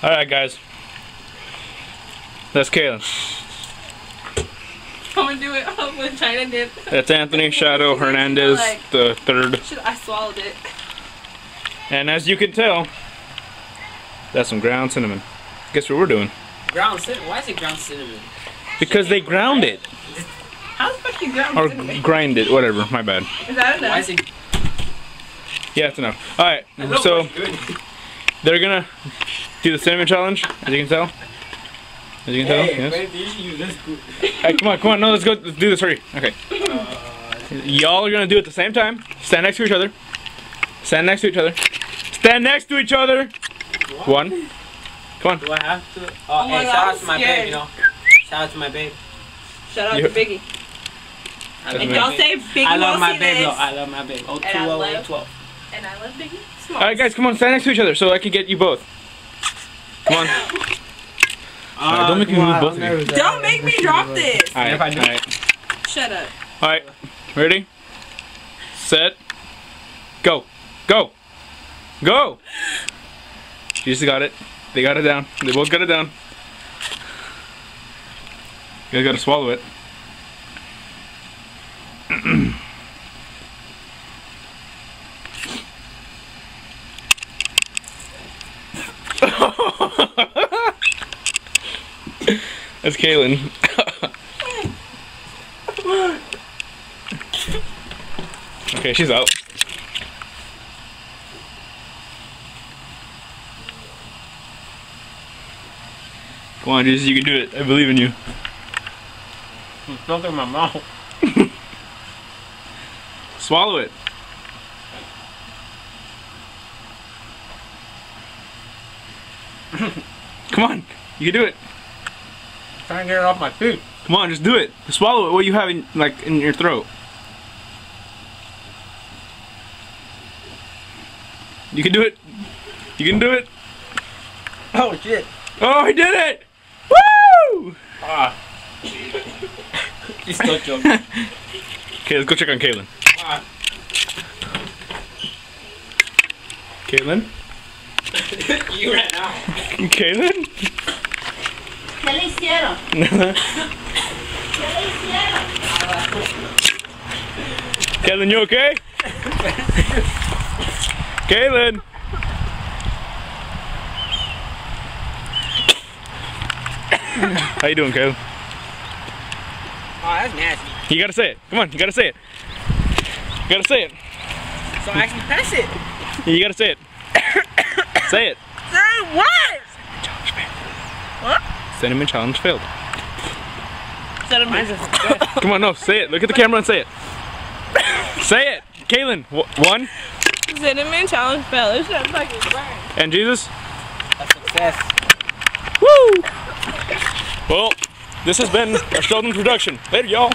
Alright, guys. That's Kaylin. I'm gonna do it when China did. That's Anthony Shadow Hernandez the third. I swallowed it. And as you can tell, that's some ground cinnamon. Guess what we're doing? Ground cinnamon? Why is it ground cinnamon? Because they ground it. How the fuck you ground Or cinnamon? grind it, whatever, my bad. Is that enough? Why is it? Yeah, it's enough. Alright, so they're gonna do the cinnamon challenge, as you can tell. As you can tell, yes. Hey, come on, no, let's do this, hurry. Okay. Y'all are gonna do it at the same time. Stand next to each other. Stand next to each other. Stand next to each other! One. Come on. Do I have to? Oh my hey, God, shout out I'm to my scared. babe, you know. Shout out to my babe. Shout out to Biggie. I And y'all say Biggie I love won't my see babe, this. though. I love my babe. Oh, 20812. And I love Biggie. Small. Alright, guys, come on, stand next to each other so I can get you both. Come on. Alright, don't make me move both of you. Don't make me drop this. Alright. Shut up. Alright. Ready? Set. Go. Go. Go! You just got it. They got it down. They both got it down. You guys gotta swallow it. That's Kaylin. Okay, she's out. Come on, Jesus, you can do it. I believe in you. It's stuck in my mouth. Swallow it. Come on, you can do it. I'm trying to get it off my teeth. Come on, just do it. Swallow it. What you have in, in your throat. You can do it. You can do it. Oh shit. Oh, he did it! Woo! Ah. He's still joking. Okay, let's go check on Kaylin. Ah. Kaylin? You ran out. Kaylin? ¿Qué le hicieron? ¿Qué le hicieron? Kaylin, you okay? Kaylin! How you doing, Kaylin? Oh, that's nasty. You gotta say it. Come on, you gotta say it. You gotta say it. So actually pass it. You gotta say it. Say it. Say what? What? Cinnamon challenge failed. Cinnamon. Come on, no, say it. Look at the camera and say it. Say it. Kaylin, one. Cinnamon challenge fell. It's not fucking burn. And Jesus. That's success. Woo! Well, this has been a Sheldon production. Later, y'all.